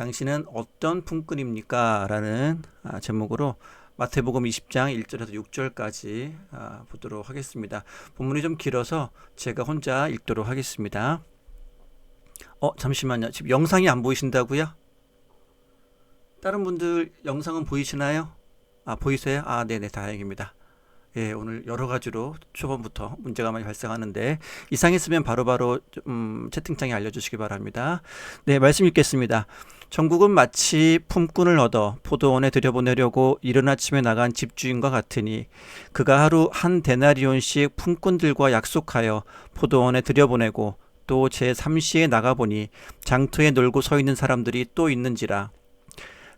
당신은 어떤 품꾼입니까? 라는 제목으로 마태복음 20장 1절에서 6절까지 보도록 하겠습니다. 본문이 좀 길어서 제가 혼자 읽도록 하겠습니다. 잠시만요. 지금 영상이 안 보이신다고요? 다른 분들 영상은 보이시나요? 보이세요? 네네, 다행입니다. 예, 오늘 여러 가지로 초반부터 문제가 많이 발생하는데 이상 있으면 바로바로 채팅창에 알려주시기 바랍니다. 네, 말씀 읽겠습니다. 천국은 마치 품꾼을 얻어 포도원에 들여보내려고 이른 아침에 나간 집주인과 같으니 그가 하루 한 데나리온씩 품꾼들과 약속하여 포도원에 들여보내고 또 제3시에 나가보니 장터에 놀고 서 있는 사람들이 또 있는지라.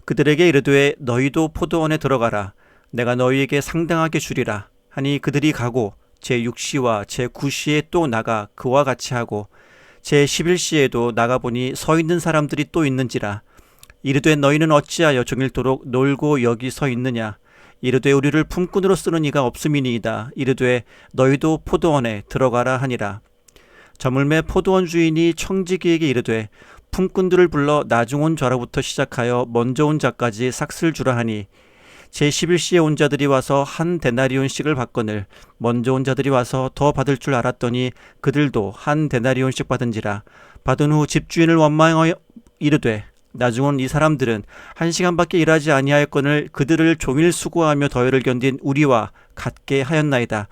그들에게 이르되 너희도 포도원에 들어가라. 내가 너희에게 상당하게 주리라 하니 그들이 가고 제6시와 제9시에 또 나가 그와 같이 하고 제11시에도 나가보니 서 있는 사람들이 또 있는지라. 이르되 너희는 어찌하여 종일토록 놀고 여기 서 있느냐. 이르되 우리를 품꾼으로 쓰는 이가 없음이니이다. 이르되 너희도 포도원에 들어가라 하니라. 저물매 포도원 주인이 청지기에게 이르되 품꾼들을 불러 나중 온 자로부터 시작하여 먼저 온 자까지 삭슬 주라 하니 제11시에 온 자들이 와서 한 데나리온씩을 받거늘 먼저 온 자들이 와서 더 받을 줄 알았더니 그들도 한 데나리온씩 받은지라. 받은 후 집주인을 원망하여 이르되 나중 온 이 사람들은 1시간밖에 일하지 아니하였거늘 그들을 종일 수고하며 더위를 견딘 우리와 같게 하였나이다.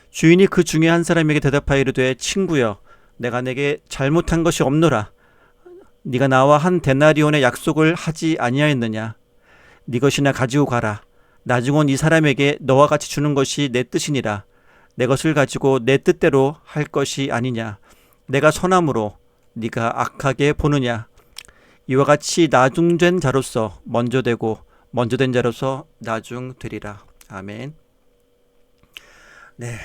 주인이 그 중에 한 사람에게 대답하여 이르되 친구여 내가 내게 잘못한 것이 없노라. 네가 나와 한 데나리온의 약속을 하지 아니하였느냐. 네 것이나 가지고 가라. 나중 온 이 사람에게 너와 같이 주는 것이 내 뜻이니라. 내 것을 가지고 내 뜻대로 할 것이 아니냐. 내가 선함으로 네가 악하게 보느냐. 이와 같이 나중된 자로서 먼저 되고 먼저 된 자로서 나중 되리라. 아멘. 네,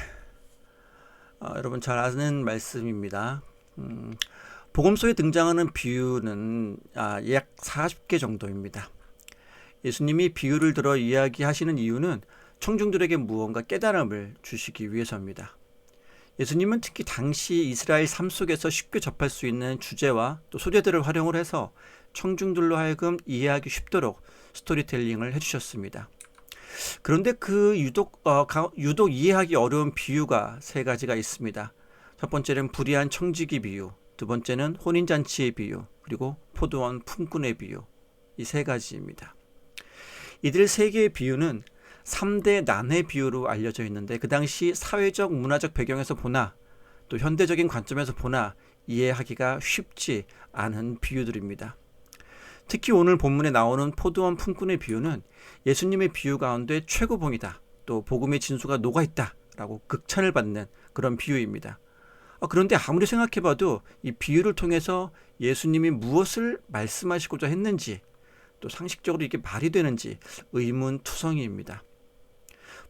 여러분 잘 아는 말씀입니다. 복음서에 등장하는 비유는 약 40개 정도입니다. 예수님이 비유를 들어 이야기하시는 이유는 청중들에게 무언가 깨달음을 주시기 위해서입니다. 예수님은 특히 당시 이스라엘 삶 속에서 쉽게 접할 수 있는 주제와 또 소재들을 활용을 해서 청중들로 하여금 이해하기 쉽도록 스토리텔링을 해주셨습니다. 그런데 유독 이해하기 어려운 비유가 세 가지가 있습니다. 첫 번째는 불의한 청지기 비유, 두 번째는 혼인잔치의 비유, 그리고 포도원 품꾼의 비유. 이 세 가지입니다. 이들 세 개의 비유는 3대 난의 비유로 알려져 있는데 그 당시 사회적 문화적 배경에서 보나 또 현대적인 관점에서 보나 이해하기가 쉽지 않은 비유들입니다. 특히 오늘 본문에 나오는 포도원 품꾼의 비유는 예수님의 비유 가운데 최고봉이다. 또 복음의 진수가 녹아있다 라고 극찬을 받는 그런 비유입니다. 그런데 아무리 생각해봐도 이 비유를 통해서 예수님이 무엇을 말씀하시고자 했는지 또 상식적으로 이게 말이 되는지 의문투성이입니다.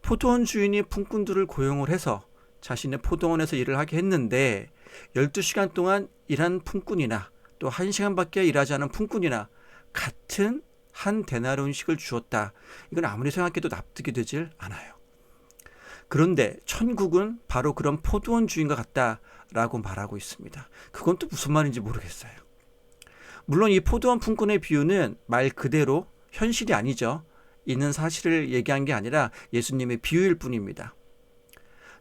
포도원 주인이 품꾼들을 고용을 해서 자신의 포도원에서 일을 하게 했는데 12시간 동안 일한 품꾼이나 또 1시간밖에 일하지 않은 품꾼이나 같은 한 데나리온씩을 주었다. 이건 아무리 생각해도 납득이 되질 않아요. 그런데 천국은 바로 그런 포도원 주인과 같다라고 말하고 있습니다. 그건 또 무슨 말인지 모르겠어요. 물론 이 포도원 품꾼의 비유는 말 그대로 현실이 아니죠. 있는 사실을 얘기한 게 아니라 예수님의 비유일 뿐입니다.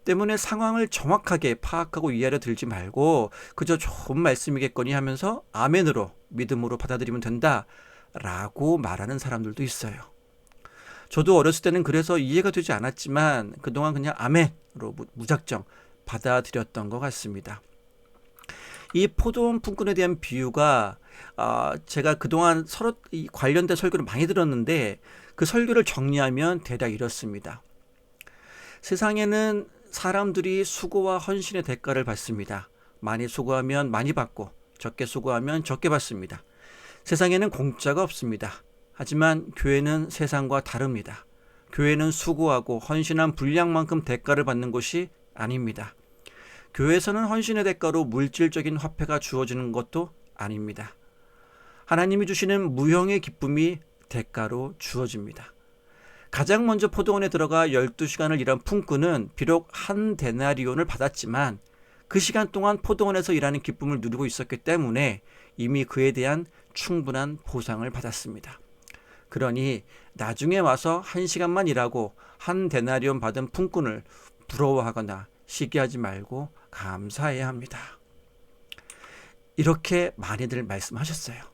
때문에 상황을 정확하게 파악하고 이해하려 들지 말고 그저 좋은 말씀이겠거니 하면서 아멘으로 믿음으로 받아들이면 된다라고 말하는 사람들도 있어요. 저도 어렸을 때는 그래서 이해가 되지 않았지만 그동안 그냥 아멘으로 무작정 받아들였던 것 같습니다. 이 포도원 품꾼에 대한 비유가 제가 그동안 서로 관련된 설교를 많이 들었는데 그 설교를 정리하면 대략 이렇습니다. 세상에는 사람들이 수고와 헌신의 대가를 받습니다. 많이 수고하면 많이 받고 적게 수고하면 적게 받습니다. 세상에는 공짜가 없습니다. 하지만 교회는 세상과 다릅니다. 교회는 수고하고 헌신한 분량만큼 대가를 받는 곳이 아닙니다. 교회에서는 헌신의 대가로 물질적인 화폐가 주어지는 것도 아닙니다. 하나님이 주시는 무형의 기쁨이 대가로 주어집니다. 가장 먼저 포도원에 들어가 12시간을 일한 품꾼은 비록 한 데나리온을 받았지만 그 시간 동안 포도원에서 일하는 기쁨을 누리고 있었기 때문에 이미 그에 대한 충분한 보상을 받았습니다. 그러니 나중에 와서 1시간만 일하고 한 데나리온 받은 품꾼을 부러워하거나 시기하지 말고 감사해야 합니다. 이렇게 많이들 말씀하셨어요.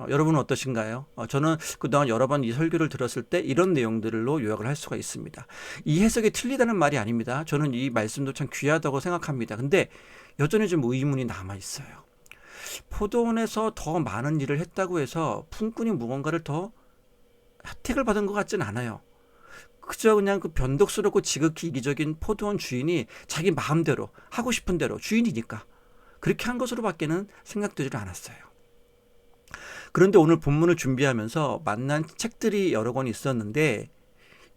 여러분은 어떠신가요? 저는 그동안 여러 번 이 설교를 들었을 때 이런 내용들로 요약을 할 수가 있습니다. 이 해석이 틀리다는 말이 아닙니다. 저는 이 말씀도 참 귀하다고 생각합니다. 근데 여전히 좀 의문이 남아있어요. 포도원에서 더 많은 일을 했다고 해서 품꾼이 무언가를 더 혜택을 받은 것 같진 않아요. 그저 그냥 그 변덕스럽고 지극히 이기적인 포도원 주인이 자기 마음대로 하고 싶은 대로 주인이니까 그렇게 한 것으로밖에는 생각되지 않았어요. 그런데 오늘 본문을 준비하면서 만난 책들이 여러 권 있었는데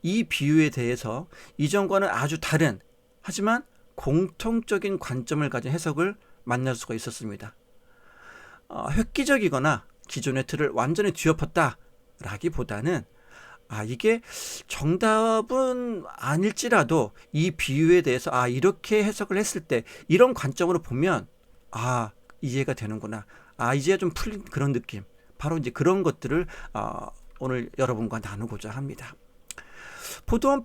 이 비유에 대해서 이전과는 아주 다른 하지만 공통적인 관점을 가진 해석을 만날 수가 있었습니다. 획기적이거나 기존의 틀을 완전히 뒤엎었다 라기보다는 이게 정답은 아닐지라도 이 비유에 대해서 이렇게 해석을 했을 때 이런 관점으로 보면 이해가 되는구나. 이제 좀 풀린 그런 느낌. 바로 이제 그런 것들을 오늘 여러분과 나누고자 합니다. 포도원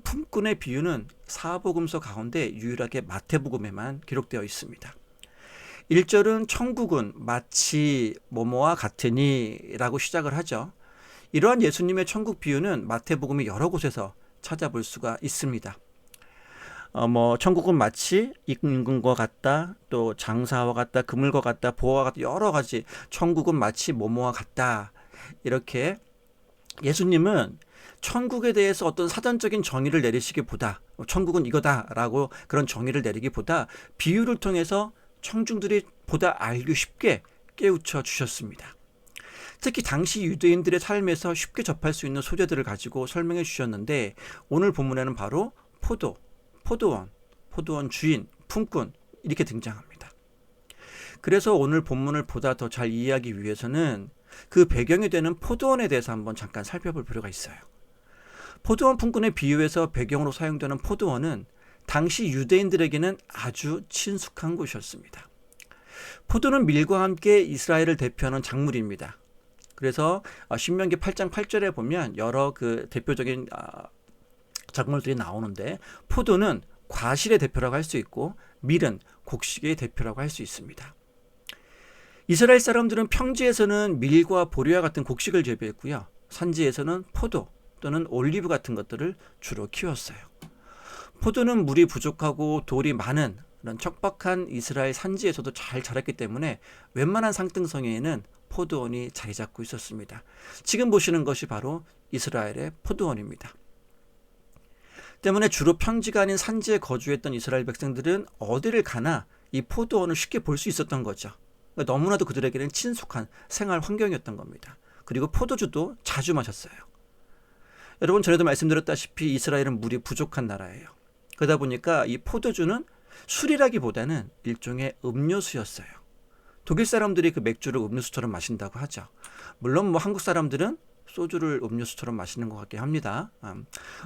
품꾼의 비유는 사복음서 가운데 유일하게 마태복음에만 기록되어 있습니다. 1절은 천국은 마치 뭐뭐와 같으니 라고 시작을 하죠. 이러한 예수님의 천국 비유는 마태복음의 여러 곳에서 찾아볼 수가 있습니다. 천국은 마치 임금과 같다, 또 장사와 같다, 그물과 같다, 보화와 같다, 여러 가지 천국은 마치 뭐뭐와 같다. 이렇게 예수님은 천국에 대해서 어떤 사전적인 정의를 내리시기보다 천국은 이거다라고 그런 정의를 내리기보다 비유를 통해서 청중들이 보다 알기 쉽게 깨우쳐 주셨습니다. 특히 당시 유대인들의 삶에서 쉽게 접할 수 있는 소재들을 가지고 설명해 주셨는데 오늘 본문에는 바로 포도원 주인, 품꾼 이렇게 등장합니다. 그래서 오늘 본문을 보다 더 잘 이해하기 위해서는 그 배경이 되는 포도원에 대해서 한번 잠깐 살펴볼 필요가 있어요. 포도원 품꾼의 비유에서 배경으로 사용되는 포도원은 당시 유대인들에게는 아주 친숙한 곳이었습니다. 포도는 밀과 함께 이스라엘을 대표하는 작물입니다. 그래서 신명기 8장 8절에 보면 여러 그 대표적인 작물들이 나오는데 포도는 과실의 대표라고 할 수 있고 밀은 곡식의 대표라고 할 수 있습니다. 이스라엘 사람들은 평지에서는 밀과 보리와 같은 곡식을 재배했고요. 산지에서는 포도 또는 올리브 같은 것들을 주로 키웠어요. 포도는 물이 부족하고 돌이 많은 그런 척박한 이스라엘 산지에서도 잘 자랐기 때문에 웬만한 상등성에는 포도원이 자리 잡고 있었습니다. 지금 보시는 것이 바로 이스라엘의 포도원입니다. 때문에 주로 평지가 아닌 산지에 거주했던 이스라엘 백성들은 어디를 가나 이 포도원을 쉽게 볼 수 있었던 거죠. 그러니까 너무나도 그들에게는 친숙한 생활 환경이었던 겁니다. 그리고 포도주도 자주 마셨어요. 여러분 전에도 말씀드렸다시피 이스라엘은 물이 부족한 나라예요. 그러다 보니까 이 포도주는 술이라기보다는 일종의 음료수였어요. 독일 사람들이 그 맥주를 음료수처럼 마신다고 하죠. 물론 한국 사람들은 소주를 음료수처럼 마시는 것 같긴 합니다.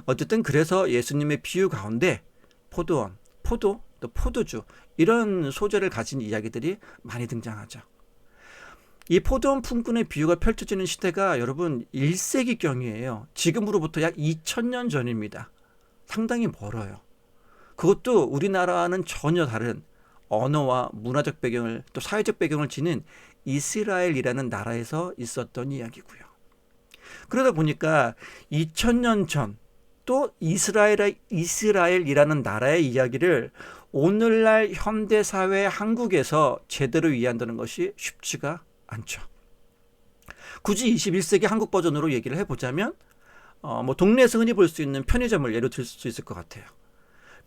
어쨌든 그래서 예수님의 비유 가운데 포도원, 포도, 또 포도주 이런 소재를 가진 이야기들이 많이 등장하죠. 이 포도원 품꾼의 비유가 펼쳐지는 시대가 여러분 1세기경이에요. 지금으로부터 약 2000년 전입니다. 상당히 멀어요. 그것도 우리나라와는 전혀 다른 언어와 문화적 배경을 또 사회적 배경을 지닌 이스라엘이라는 나라에서 있었던 이야기고요. 그러다 보니까 2000년 전 또 이스라엘이라는 나라의 이야기를 오늘날 현대사회 한국에서 제대로 이해한다는 것이 쉽지가 않죠. 굳이 21세기 한국 버전으로 얘기를 해보자면 동네에서 흔히 볼 수 있는 편의점을 예로 들 수 있을 것 같아요.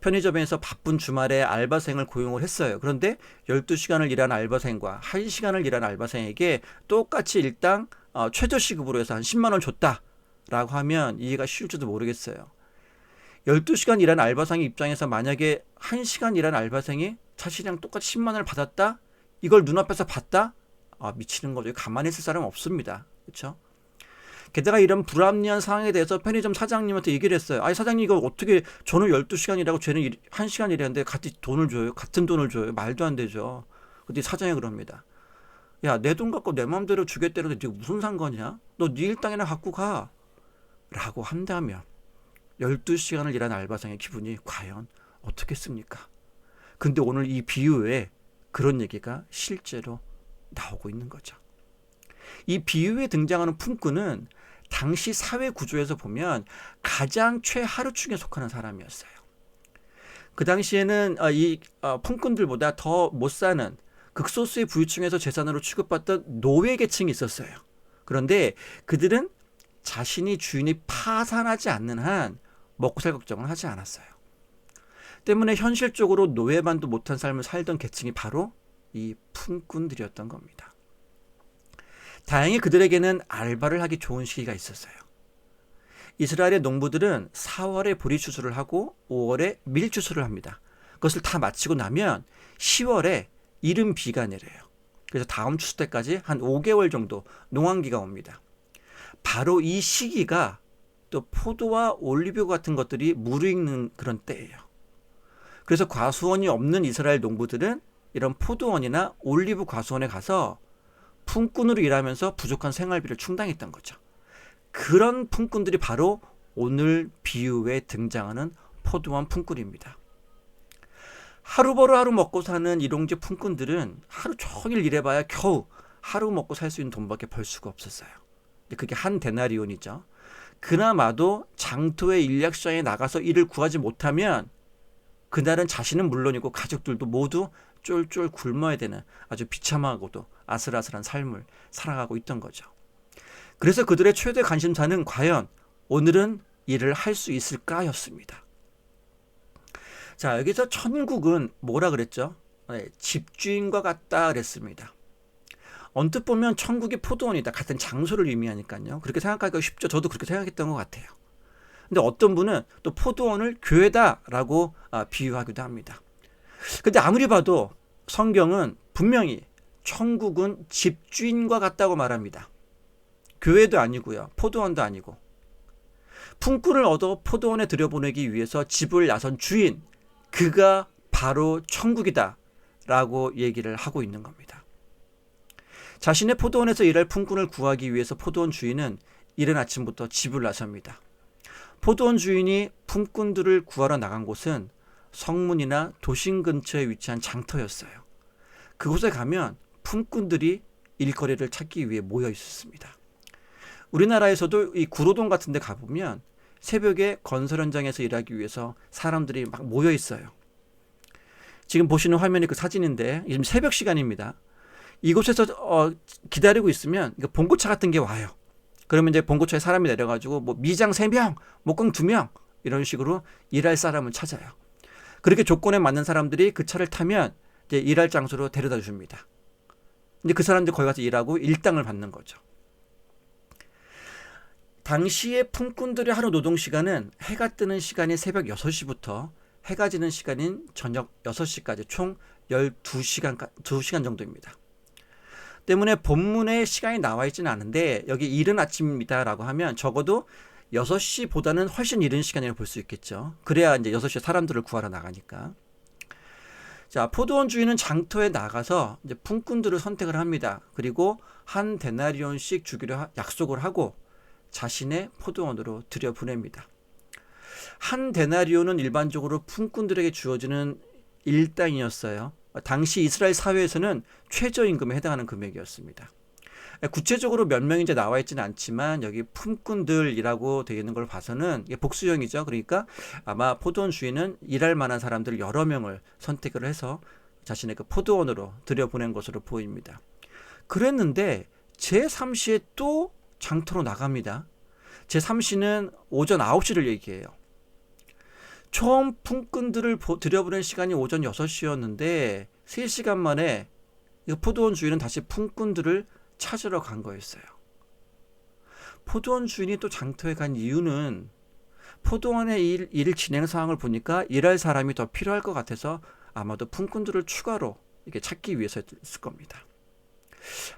편의점에서 바쁜 주말에 알바생을 고용을 했어요. 그런데 12시간을 일한 알바생과 1시간을 일한 알바생에게 똑같이 일당 최저시급으로 해서 한 10만 원 줬다라고 하면 이해가 쉬울지도 모르겠어요. 12시간 일한 알바생의 입장에서 만약에 1시간 일한 알바생이 자신이랑 똑같이 10만 원을 받았다? 이걸 눈앞에서 봤다? 미치는 거죠. 가만히 있을 사람은 없습니다. 그렇죠? 게다가 이런 불합리한 상황에 대해서 편의점 사장님한테 얘기를 했어요. 사장님 이거 어떻게 저는 12시간 일하고 쟤는 1시간 일했는데 같은 돈을 줘요. 말도 안 되죠. 그때 사장이 그럽니다. 야, 내 돈 갖고 내 마음대로 주겠다는데 네가 무슨 상관이야? 너 네 일당이나 갖고 가. 라고 한다면 12시간을 일한 알바생의 기분이 과연 어떻겠습니까? 근데 오늘 이 비유에 그런 얘기가 실제로 나오고 있는 거죠. 이 비유에 등장하는 품꾼은 당시 사회 구조에서 보면 가장 최하류층에 속하는 사람이었어요. 그 당시에는 이 품꾼들보다 더 못 사는 극소수의 부유층에서 재산으로 취급받던 노예 계층이 있었어요. 그런데 그들은 자신이 주인이 파산하지 않는 한 먹고 살 걱정을 하지 않았어요. 때문에 현실적으로 노예만도 못한 삶을 살던 계층이 바로 이 품꾼들이었던 겁니다. 다행히 그들에게는 알바를 하기 좋은 시기가 있었어요. 이스라엘의 농부들은 4월에 보리 추수를 하고 5월에 밀 추수를 합니다. 그것을 다 마치고 나면 10월에 이른 비가 내려요. 그래서 다음 추수 때까지 한 5개월 정도 농한기가 옵니다. 바로 이 시기가 또 포도와 올리브 같은 것들이 무르익는 그런 때예요. 그래서 과수원이 없는 이스라엘 농부들은 이런 포도원이나 올리브 과수원에 가서 품꾼으로 일하면서 부족한 생활비를 충당했던 거죠. 그런 품꾼들이 바로 오늘 비유에 등장하는 포도원 품꾼입니다. 하루 벌어 하루 먹고 사는 일용직 품꾼들은 하루 종일 일해봐야 겨우 하루 먹고 살 수 있는 돈밖에 벌 수가 없었어요. 그게 한 데나리온이죠. 그나마도 장터의 인력시장에 나가서 일을 구하지 못하면 그날은 자신은 물론이고 가족들도 모두 쫄쫄 굶어야 되는 아주 비참하고도 아슬아슬한 삶을 살아가고 있던 거죠. 그래서 그들의 최대 관심사는 과연 오늘은 일을 할 수 있을까였습니다. 자, 여기서 천국은 뭐라 그랬죠? 네, 집주인과 같다 그랬습니다. 언뜻 보면 천국이 포도원이다, 같은 장소를 의미하니까요. 그렇게 생각하기가 쉽죠. 저도 그렇게 생각했던 것 같아요. 근데 어떤 분은 또 포도원을 교회다라고 비유하기도 합니다. 근데 아무리 봐도 성경은 분명히 천국은 집주인과 같다고 말합니다. 교회도 아니고요, 포도원도 아니고. 품꾼을 얻어 포도원에 들여보내기 위해서 집을 나선 주인, 그가 바로 천국이다 라고 얘기를 하고 있는 겁니다. 자신의 포도원에서 일할 품꾼을 구하기 위해서 포도원 주인은 이른 아침부터 집을 나섭니다. 포도원 주인이 품꾼들을 구하러 나간 곳은 성문이나 도심 근처에 위치한 장터였어요. 그곳에 가면 품꾼들이 일거리를 찾기 위해 모여 있었습니다. 우리나라에서도 이 구로동 같은 데 가보면 새벽에 건설 현장에서 일하기 위해서 사람들이 막 모여 있어요. 지금 보시는 화면이 그 사진인데 지금 새벽 시간입니다. 이곳에서 기다리고 있으면 봉고차 같은 게 와요. 그러면 이제 봉고차에 사람이 내려가지고 뭐 미장 3명, 목공 2명 이런 식으로 일할 사람을 찾아요. 그렇게 조건에 맞는 사람들이 그 차를 타면 이제 일할 장소로 데려다 줍니다. 근데 그 사람들이 거기 가서 일하고 일당을 받는 거죠. 당시의 품꾼들의 하루 노동 시간은 해가 뜨는 시간이 새벽 6시부터 해가 지는 시간인 저녁 6시까지 총 2시간 정도입니다. 때문에 본문에 시간이 나와 있지는 않은데 여기 이른 아침입니다라고 하면 적어도 6시보다는 훨씬 이른 시간이라고 볼 수 있겠죠. 그래야 이제 6시에 사람들을 구하러 나가니까. 자, 포도원 주인은 장터에 나가서 이제 품꾼들을 선택을 합니다. 그리고 한 데나리온씩 주기로 약속을 하고 자신의 포도원으로 들여보냅니다. 한 데나리온은 일반적으로 품꾼들에게 주어지는 일당이었어요. 당시 이스라엘 사회에서는 최저임금에 해당하는 금액이었습니다. 구체적으로 몇 명인지 나와 있지는 않지만 여기 품꾼들이라고 되어 있는 걸 봐서는 이게 복수형이죠. 그러니까 아마 포도원 주인은 일할 만한 사람들 여러 명을 선택을 해서 자신의 그 포도원으로 들여보낸 것으로 보입니다. 그랬는데 제3시에 또 장터로 나갑니다. 제3시는 오전 9시를 얘기해요. 처음 품꾼들을 들여보낸 시간이 오전 6시였는데 3시간 만에 포도원 주인은 다시 품꾼들을 찾으러 간 거였어요. 포도원 주인이 또 장터에 간 이유는 포도원의 일 진행 상황을 보니까 일할 사람이 더 필요할 것 같아서 아마도 품꾼들을 추가로 이렇게 찾기 위해서였을 겁니다.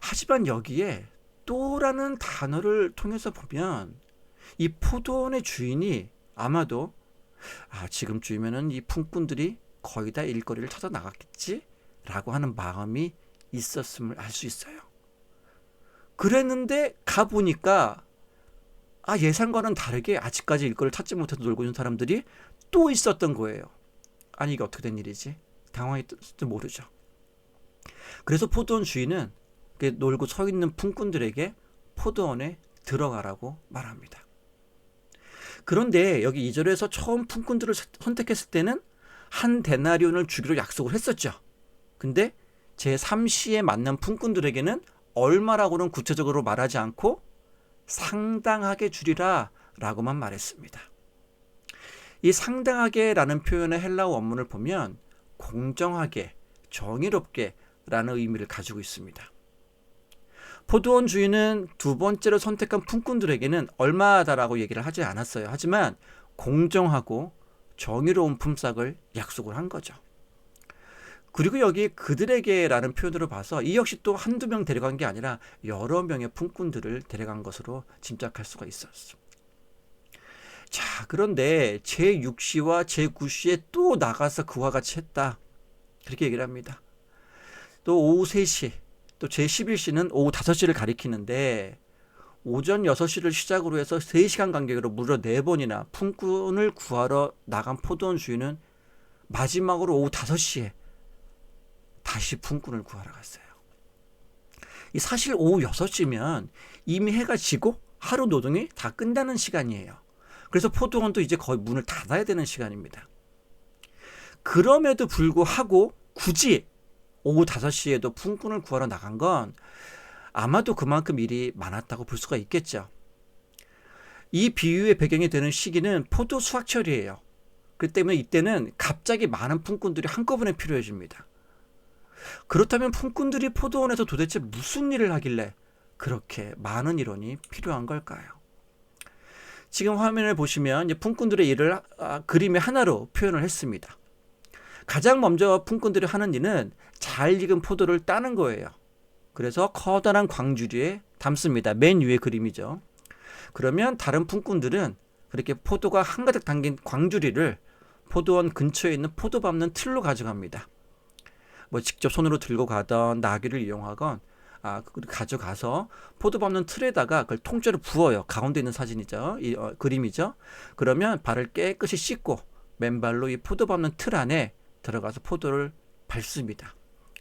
하지만 여기에 또라는 단어를 통해서 보면 이 포도원의 주인이 아마도 지금쯤이면은 이 품꾼들이 거의 다 일거리를 찾아 나갔겠지? 라고 하는 마음이 있었음을 알 수 있어요. 그랬는데 가보니까 예상과는 다르게 아직까지 일거리를 찾지 못해서 놀고 있는 사람들이 또 있었던 거예요. 아니 이게 어떻게 된 일이지? 당황했을지 모르죠. 그래서 포도원 주인은 놀고 서 있는 품꾼들에게 포도원에 들어가라고 말합니다. 그런데 여기 2절에서 처음 품꾼들을 선택했을 때는 한 데나리온을 주기로 약속을 했었죠. 근데 제3시에 만난 품꾼들에게는 얼마라고는 구체적으로 말하지 않고 상당하게 주리라 라고만 말했습니다. 이 상당하게 라는 표현의 헬라어 원문을 보면 공정하게, 정의롭게 라는 의미를 가지고 있습니다. 포도원 주인은 두 번째로 선택한 품꾼들에게는 얼마다라고 얘기를 하지 않았어요. 하지만 공정하고 정의로운 품삯을 약속을 한 거죠. 그리고 여기 그들에게 라는 표현으로 봐서 이 역시 또 한두 명 데려간 게 아니라 여러 명의 품꾼들을 데려간 것으로 짐작할 수가 있었어. 자, 그런데 제6시와 제9시에 또 나가서 그와 같이 했다. 그렇게 얘기를 합니다. 또 오후 3시, 또 제11시는 오후 5시를 가리키는데 오전 6시를 시작으로 해서 3시간 간격으로 무려 4번이나 품꾼을 구하러 나간 포도원 주인은 마지막으로 오후 5시에 다시 품꾼을 구하러 갔어요. 사실 오후 6시면 이미 해가 지고 하루 노동이 다 끝나는 시간이에요. 그래서 포도원도 이제 거의 문을 닫아야 되는 시간입니다. 그럼에도 불구하고 굳이 오후 5시에도 품꾼을 구하러 나간 건 아마도 그만큼 일이 많았다고 볼 수가 있겠죠. 이 비유의 배경이 되는 시기는 포도 수확철이에요. 그렇기 때문에 이때는 갑자기 많은 품꾼들이 한꺼번에 필요해집니다. 그렇다면 품꾼들이 포도원에서 도대체 무슨 일을 하길래 그렇게 많은 인원이 필요한 걸까요? 지금 화면을 보시면 품꾼들의 일을 그림의 하나로 표현을 했습니다. 가장 먼저 품꾼들이 하는 일은 잘 익은 포도를 따는 거예요. 그래서 커다란 광주리에 담습니다. 맨 위에 그림이죠. 그러면 다른 품꾼들은 그렇게 포도가 한가득 담긴 광주리를 포도원 근처에 있는 포도 밟는 틀로 가져갑니다. 직접 손으로 들고 가던 나귀를 이용하건 가져가서 포도 밟는 틀에다가 그걸 통째로 부어요. 가운데 있는 사진이죠. 그림이죠. 그러면 발을 깨끗이 씻고 맨발로 이 포도 밟는 틀 안에 들어가서 포도를 밟습니다.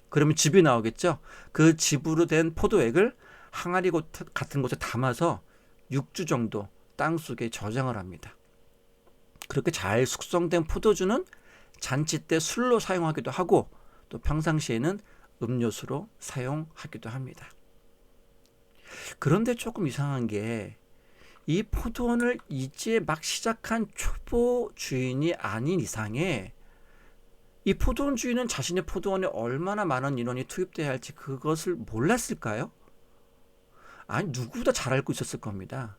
그러면 즙이 나오겠죠. 그 즙으로 된 포도액을 항아리 같은 곳에 담아서 6주 정도 땅속에 저장을 합니다. 그렇게 잘 숙성된 포도주는 잔치 때 술로 사용하기도 하고 또 평상시에는 음료수로 사용하기도 합니다. 그런데 조금 이상한 게 이 포도원을 이제 막 시작한 초보 주인이 아닌 이상에 이 포도원 주인은 자신의 포도원에 얼마나 많은 인원이 투입돼야 할지 그것을 몰랐을까요? 아니, 누구보다 잘 알고 있었을 겁니다.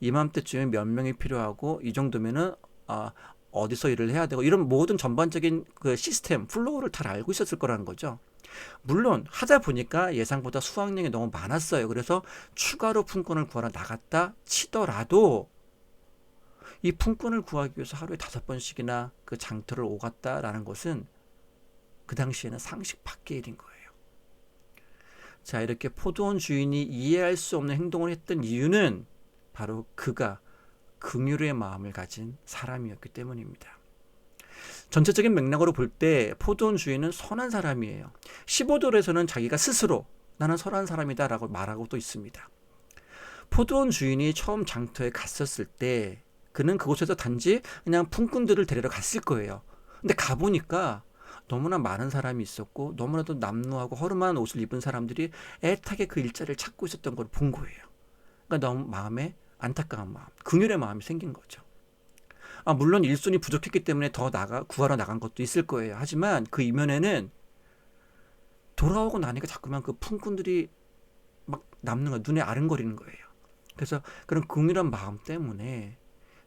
이맘때쯤에 몇 명이 필요하고 이 정도면은 어디서 일을 해야 되고 이런 모든 전반적인 그 시스템, 플로우를 잘 알고 있었을 거라는 거죠. 물론 하다 보니까 예상보다 수확량이 너무 많았어요. 그래서 추가로 품꾼을 구하러 나갔다 치더라도 이 품꾼을 구하기 위해서 하루에 5번씩이나 그 장터를 오갔다라는 것은 그 당시에는 상식 밖의 일인 거예요. 자, 이렇게 포도원 주인이 이해할 수 없는 행동을 했던 이유는 바로 그가 긍휼의 마음을 가진 사람이었기 때문입니다. 전체적인 맥락으로 볼 때 포도원 주인은 선한 사람이에요. 15절에서는 자기가 스스로 나는 선한 사람이다 라고 말하고 또 있습니다. 포도원 주인이 처음 장터에 갔었을 때 그는 그곳에서 단지 그냥 품꾼들을 데리러 갔을 거예요. 근데 가보니까 너무나 많은 사람이 있었고 너무나도 남루하고 허름한 옷을 입은 사람들이 애타게 그 일자리를 찾고 있었던 걸 본 거예요. 그러니까 너무 마음에 안타까운 마음, 긍휼의 마음이 생긴 거죠. 물론 일손이 부족했기 때문에 더 구하러 나간 것도 있을 거예요. 하지만 그 이면에는 돌아오고 나니까 자꾸만 그 품꾼들이 막 남는 거 눈에 아른거리는 거예요. 그래서 그런 긍휼한 마음 때문에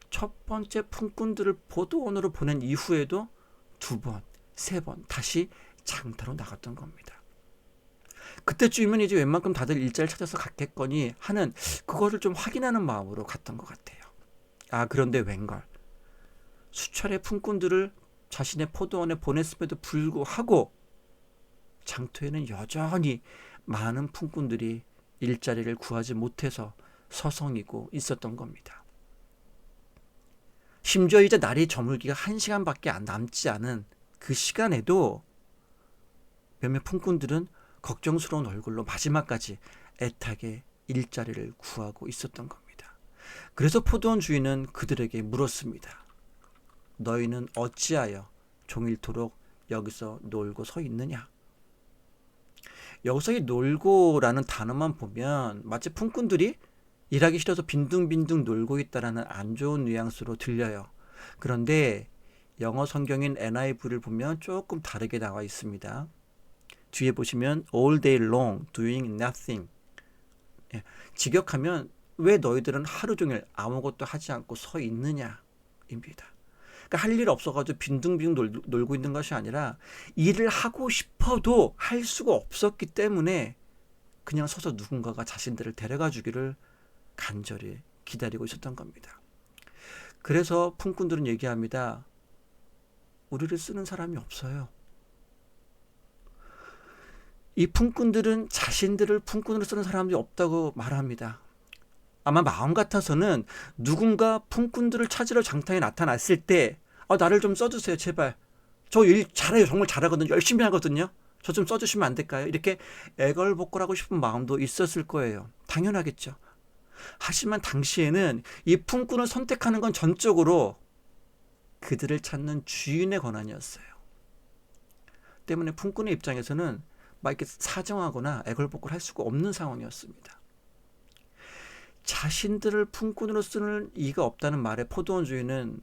첫 번째 품꾼들을 포도원으로 보낸 이후에도 2번, 3번 다시 장터로 나갔던 겁니다. 그때쯤이면 이제 웬만큼 다들 일자리를 찾아서 갔겠거니 하는 그거를 좀 확인하는 마음으로 갔던 것 같아요. 그런데 웬걸 수차례 품꾼들을 자신의 포도원에 보냈음에도 불구하고 장터에는 여전히 많은 품꾼들이 일자리를 구하지 못해서 서성이고 있었던 겁니다. 심지어 이제 날이 저물기가 1시간밖에 남지 않은 그 시간에도 몇몇 품꾼들은 걱정스러운 얼굴로 마지막까지 애타게 일자리를 구하고 있었던 겁니다. 그래서 포도원 주인은 그들에게 물었습니다. 너희는 어찌하여 종일토록 여기서 놀고 서 있느냐? 여기서 이 놀고라는 단어만 보면 마치 품꾼들이 일하기 싫어서 빈둥빈둥 놀고 있다라는 안 좋은 뉘앙스로 들려요. 그런데 영어 성경인 NIV를 보면 조금 다르게 나와 있습니다. 뒤에 보시면 all day long doing nothing. 직역하면 왜 너희들은 하루 종일 아무것도 하지 않고 서 있느냐입니다. 그러니까 할 일 없어가지고 빈둥빈둥 놀고 있는 것이 아니라 일을 하고 싶어도 할 수가 없었기 때문에 그냥 서서 누군가가 자신들을 데려가 주기를 간절히 기다리고 있었던 겁니다. 그래서 품꾼들은 얘기합니다. 우리를 쓰는 사람이 없어요. 이 품꾼들은 자신들을 품꾼으로 쓰는 사람이 없다고 말합니다. 아마 마음 같아서는 누군가 품꾼들을 찾으러 장터에 나타났을 때 나를 좀 써주세요 제발. 저 일 잘해요. 정말 잘하거든요. 열심히 하거든요. 저 좀 써주시면 안 될까요? 이렇게 애걸복걸하고 싶은 마음도 있었을 거예요. 당연하겠죠. 하지만 당시에는 이 품꾼을 선택하는 건 전적으로 그들을 찾는 주인의 권한이었어요. 때문에 품꾼의 입장에서는 막 이렇게 사정하거나 애걸복걸 할 수가 없는 상황이었습니다. 자신들을 품꾼으로 쓰는 이가 없다는 말에 포도원 주인은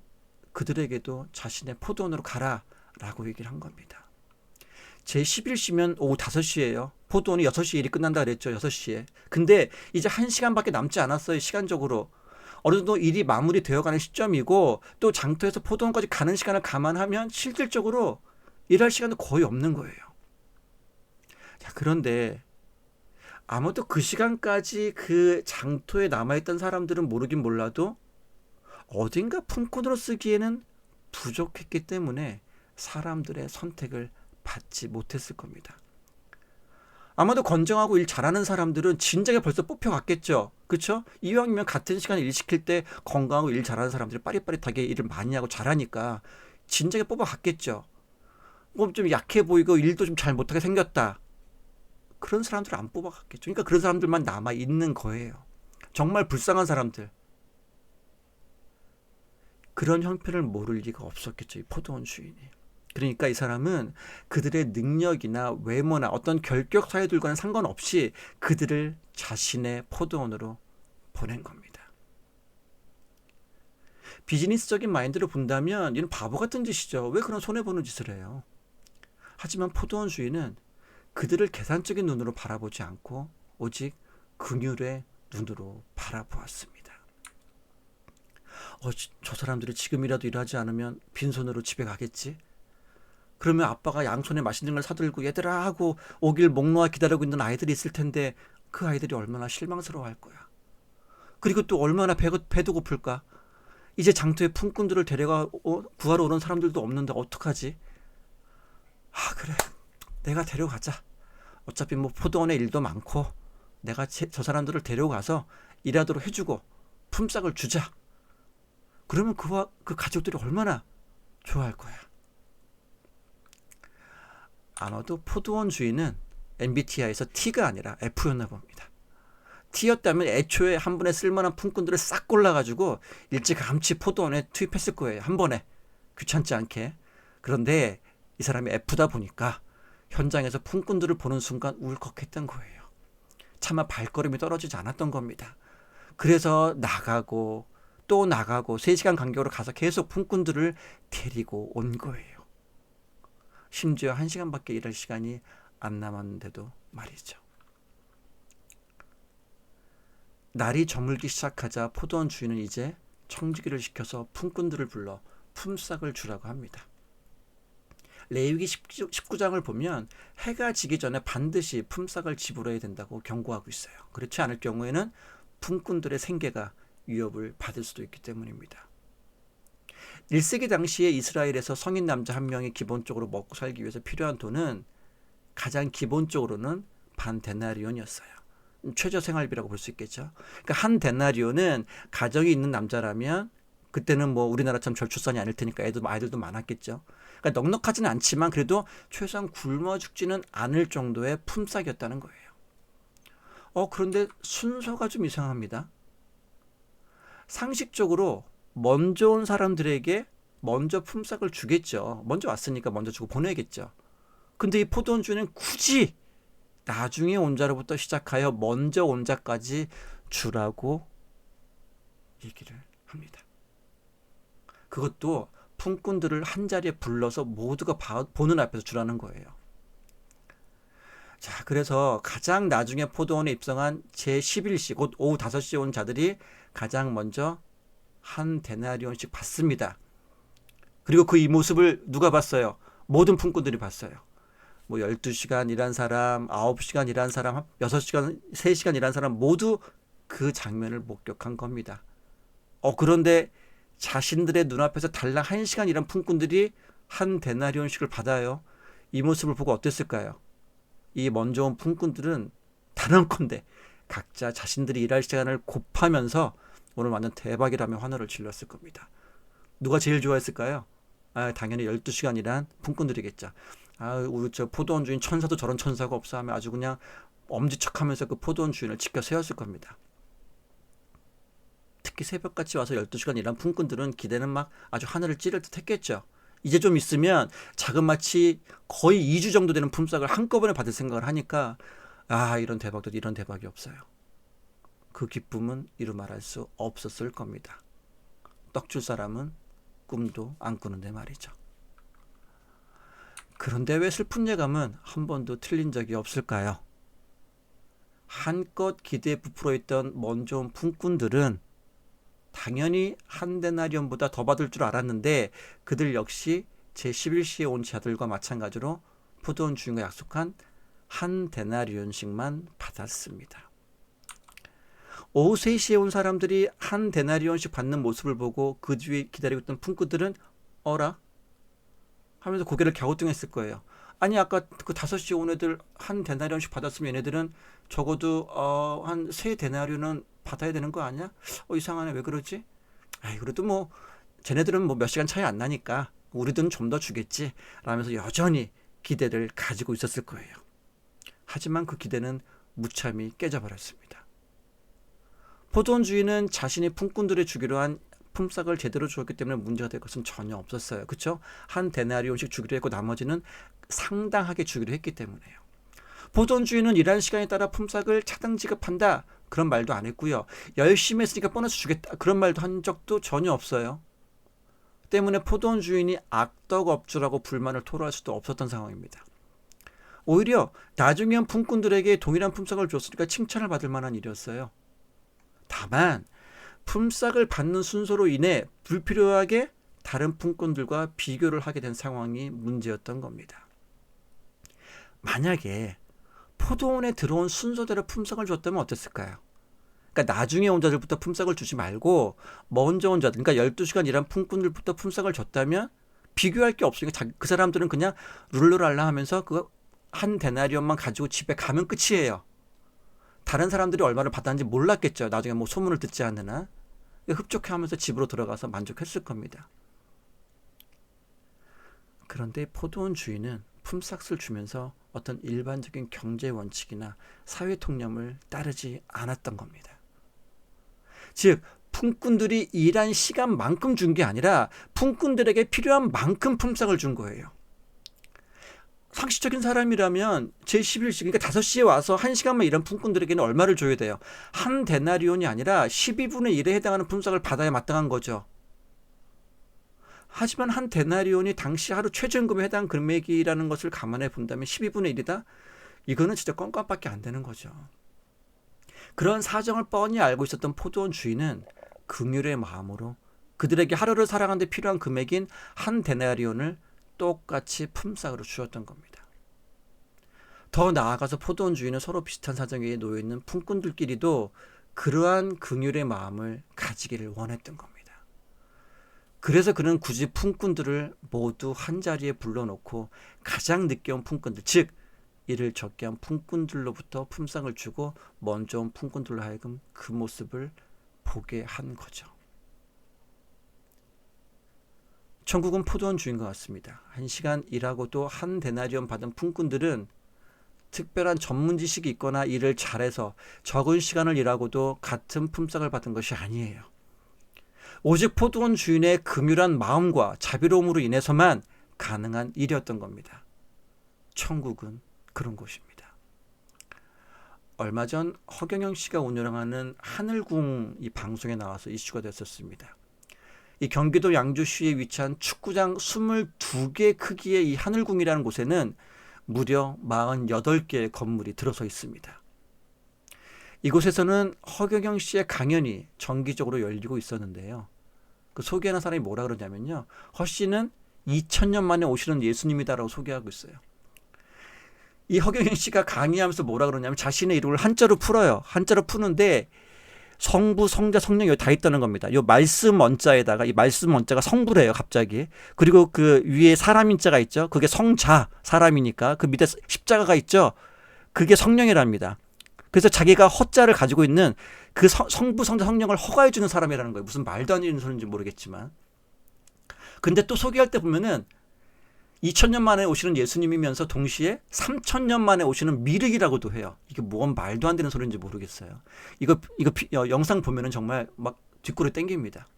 그들에게도 자신의 포도원으로 가라 라고 얘기를 한 겁니다. 제11시면 오후 5시예요. 포도원이 6시에 일이 끝난다 그랬죠. 6시에. 근데 이제 1시간밖에 남지 않았어요. 시간적으로. 어느 정도 일이 마무리되어가는 시점이고 또 장터에서 포도원까지 가는 시간을 감안하면 실질적으로 일할 시간도 거의 없는 거예요. 자, 그런데 아무도 그 시간까지 그 장터에 남아있던 사람들은 모르긴 몰라도 어딘가 품꾼으로 쓰기에는 부족했기 때문에 사람들의 선택을 받지 못했을 겁니다. 아마도 건정하고 일 잘하는 사람들은 진작에 벌써 뽑혀갔겠죠. 그렇죠? 이왕이면 같은 시간에 일 시킬 때 건강하고 일 잘하는 사람들이 빠릿빠릿하게 일을 많이 하고 잘하니까 진작에 뽑아갔겠죠. 뭐 좀 약해 보이고 일도 좀 잘 못하게 생겼다. 그런 사람들을 안 뽑아갔겠죠. 그러니까 그런 사람들만 남아 있는 거예요. 정말 불쌍한 사람들. 그런 형편을 모를 리가 없었겠죠. 이 포도원 주인이. 그러니까 이 사람은 그들의 능력이나 외모나 어떤 결격 사유들과는 상관없이 그들을 자신의 포도원으로 보낸 겁니다. 비즈니스적인 마인드로 본다면 이는 바보 같은 짓이죠. 왜 그런 손해보는 짓을 해요? 하지만 포도원 주인은 그들을 계산적인 눈으로 바라보지 않고 오직 긍휼의 눈으로 바라보았습니다. 저 사람들이 지금이라도 일하지 않으면 빈손으로 집에 가겠지? 그러면 아빠가 양손에 맛있는 걸 사들고 얘들아 하고 오길 목 놓아 기다리고 있는 아이들이 있을 텐데 그 아이들이 얼마나 실망스러워할 거야. 그리고 또 얼마나 배도 고플까? 이제 장터에 품꾼들을 구하러 오는 사람들도 없는데 어떡하지? 그래. 내가 데려가자. 어차피 뭐 포도원에 일도 많고 내가 저 사람들을 데려가서 일하도록 해주고 품삯을 주자. 그러면 그 가족들이 얼마나 좋아할 거야. 아마도 포도원 주인은 MBTI에서 T가 아니라 F였나 봅니다. T였다면 애초에 한 번에 쓸만한 품꾼들을 싹 골라가지고 일찌감치 포도원에 투입했을 거예요. 한 번에. 귀찮지 않게. 그런데 이 사람이 F다 보니까 현장에서 품꾼들을 보는 순간 울컥했던 거예요. 차마 발걸음이 떨어지지 않았던 겁니다. 그래서 나가고 또 나가고 3시간 간격으로 가서 계속 품꾼들을 데리고 온 거예요. 심지어 1시간밖에 일할 시간이 안 남았는데도 말이죠. 날이 저물기 시작하자 포도원 주인은 이제 청지기를 시켜서 품꾼들을 불러 품삯을 주라고 합니다. 레위기 19장을 보면 해가 지기 전에 반드시 품삯을 지불해야 된다고 경고하고 있어요. 그렇지 않을 경우에는 품꾼들의 생계가 위협을 받을 수도 있기 때문입니다. 1세기 당시에 이스라엘에서 성인 남자 한 명이 기본적으로 먹고 살기 위해서 필요한 돈은 가장 기본적으로는 반 데나리온이었어요. 최저 생활비라고 볼 수 있겠죠. 그러니까 한 데나리온은 가정이 있는 남자라면 그때는 뭐 우리나라처럼 저출산이 아닐 테니까 아이들도 많았겠죠. 그러니까 넉넉하지는 않지만 그래도 최소한 굶어 죽지는 않을 정도의 품삯이었다는 거예요. 그런데 순서가 좀 이상합니다. 상식적으로 먼저 온 사람들에게 먼저 품삯을 주겠죠. 먼저 왔으니까 먼저 주고 보내겠죠. 근데 이 포도원주는 굳이 나중에 온 자로부터 시작하여 먼저 온 자까지 주라고 얘기를 합니다. 그것도 품꾼들을 한 자리에 불러서 모두가 보는 앞에서 주라는 거예요. 자, 그래서 가장 나중에 포도원에 입성한 제11시, 곧 오후 5시에 온 자들이 가장 먼저 한 데나리온씩 받습니다. 그리고 그 이 모습을 누가 봤어요? 모든 품꾼들이 봤어요. 뭐 12시간 일한 사람, 9시간 일한 사람, 6시간, 3시간 일한 사람 모두 그 장면을 목격한 겁니다. 그런데 자신들의 눈앞에서 달랑 1시간 일한 품꾼들이 한 데나리온씩을 받아요. 이 모습을 보고 어땠을까요? 이 먼저 온 품꾼들은 단언컨대 각자 자신들이 일할 시간을 곱하면서 오늘 완전 대박이라며 환호를 질렀을 겁니다. 누가 제일 좋아했을까요? 당연히 12시간 일한 품꾼들이겠죠. 우리 저 포도원 주인 천사도 저런 천사가 없어 하며 아주 그냥 엄지척하면서 그 포도원 주인을 지켜 세웠을 겁니다. 특히 새벽같이 와서 12시간 일한 품꾼들은 기대는 막 아주 하늘을 찌를 듯 했겠죠. 이제 좀 있으면 자그마치 거의 2주 정도 되는 품삯을 한꺼번에 받을 생각을 하니까 이런 대박이 없어요. 그 기쁨은 이루 말할 수 없었을 겁니다. 떡 줄 사람은 꿈도 안 꾸는데 말이죠. 그런데 왜 슬픈 예감은 한 번도 틀린 적이 없을까요? 한껏 기대에 부풀어 있던 먼저 온 품꾼들은 당연히 한 데나리온보다 더 받을 줄 알았는데 그들 역시 제11시에 온 자들과 마찬가지로 포도원 주인과 약속한 한 데나리온씩만 받았습니다. 오후 3시에 온 사람들이 한 데나리온씩 받는 모습을 보고 그 뒤에 기다리고 있던 품꾼들은 어라? 하면서 고개를 갸우뚱했을 거예요. 아니 아까 그 5시에 온 애들 한 데나리온씩 받았으면 얘네들은 적어도 한 3데나리온은 받아야 되는 거 아니야? 이상하네. 왜 그러지? 그래도 뭐 쟤네들은 뭐 몇 시간 차이 안 나니까 우리들은 좀 더 주겠지 라면서 여전히 기대를 가지고 있었을 거예요. 하지만 그 기대는 무참히 깨져버렸습니다. 포도원 주인은 자신이 품꾼들에 주기로 한 품삯을 제대로 주었기 때문에 문제가 될 것은 전혀 없었어요. 그렇죠? 한 데나리온씩 주기로 했고 나머지는 상당하게 주기로 했기 때문에요. 포도원 주인은 일하는 시간에 따라 품삯을 차등 지급한다 그런 말도 안 했고요. 열심히 했으니까 보너스 주겠다 그런 말도 한 적도 전혀 없어요. 때문에 포도원 주인이 악덕업주라고 불만을 토로할 수도 없었던 상황입니다. 오히려 나중에 온 품꾼들에게 동일한 품삯을 줬으니까 칭찬을 받을 만한 일이었어요. 다만 품삯을 받는 순서로 인해 불필요하게 다른 품꾼들과 비교를 하게 된 상황이 문제였던 겁니다. 만약에 포도원에 들어온 순서대로 품삯을 줬다면 어땠을까요? 그러니까 나중에 온 자들부터 품삯을 주지 말고 먼저 온 자들, 그러니까 12시간 일한 품꾼들부터 품삯을 줬다면 비교할 게 없으니까 그 사람들은 그냥 룰루랄라 하면서 그 한 데나리온만 가지고 집에 가면 끝이에요. 다른 사람들이 얼마를 받았는지 몰랐겠죠. 나중에 뭐 소문을 듣지 않는 한. 흡족해하면서 집으로 들어가서 만족했을 겁니다. 그런데 포도원 주인은 품삯을 주면서 어떤 일반적인 경제 원칙이나 사회 통념을 따르지 않았던 겁니다. 즉 품꾼들이 일한 시간만큼 준 게 아니라 품꾼들에게 필요한 만큼 품삯을 준 거예요. 상식적인 사람이라면 제11시 그러니까 5시에 와서 1시간만 일한 품꾼들에게는 얼마를 줘야 돼요? 한 데나리온이 아니라 12분의 1에 해당하는 품삯을 받아야 마땅한 거죠. 하지만 한 데나리온이 당시 하루 최저임금에 해당 금액이라는 것을 감안해 본다면 12분의 1이다? 이거는 진짜 껌껌밖에 안 되는 거죠. 그런 사정을 뻔히 알고 있었던 포도원 주인은 긍휼의 마음으로 그들에게 하루를 살아가는 데 필요한 금액인 한 데나리온을 똑같이 품삯으로 주었던 겁니다. 더 나아가서 포도원 주인은 서로 비슷한 사정에 놓여 있는 품꾼들끼리도 그러한 긍휼의 마음을 가지기를 원했던 겁니다. 그래서 그는 굳이 품꾼들을 모두 한 자리에 불러놓고 가장 늦게 온 품꾼들, 즉 이를 적게 한 품꾼들로부터 품삯을 주고 먼저 온 품꾼들로 하여금 그 모습을 보게 한 거죠. 천국은 포도원 주인 것 같습니다. 1시간 일하고도 한 데나리온 받은 품꾼들은 특별한 전문 지식이 있거나 일을 잘해서 적은 시간을 일하고도 같은 품삯을 받은 것이 아니에요. 오직 포도원 주인의 긍휼한 마음과 자비로움으로 인해서만 가능한 일이었던 겁니다. 천국은 그런 곳입니다. 얼마 전 허경영 씨가 운영하는 하늘궁 이 방송에 나와서 이슈가 됐었습니다. 이 경기도 양주시에 위치한 축구장 22개 크기의 이 하늘궁이라는 곳에는 무려 48개의 건물이 들어서 있습니다. 이곳에서는 허경영 씨의 강연이 정기적으로 열리고 있었는데요. 그 소개하는 사람이 뭐라 그러냐면요. 허 씨는 2000년 만에 오시는 예수님이다라고 소개하고 있어요. 이 허경영 씨가 강의하면서 뭐라 그러냐면 자신의 이름을 한자로 풀어요. 한자로 푸는데 성부, 성자, 성령 여기 다 있다는 겁니다. 이 말씀 원자에다가 이 말씀 원자가 성부래요, 갑자기. 그리고 그 위에 사람인자가 있죠. 그게 성자, 사람이니까. 그 밑에 십자가가 있죠. 그게 성령이랍니다. 그래서 자기가 허자를 가지고 있는 그 성부, 성자, 성령을 허가해 주는 사람이라는 거예요. 무슨 말도 안 되는 소리인지 모르겠지만. 근데 또 소개할 때 보면은 2000년 만에 오시는 예수님이면서 동시에 3000년 만에 오시는 미륵이라고도 해요. 이게 뭔 말도 안 되는 소리인지 모르겠어요. 이거 영상 보면은 정말 막 뒷골이 땡깁니다.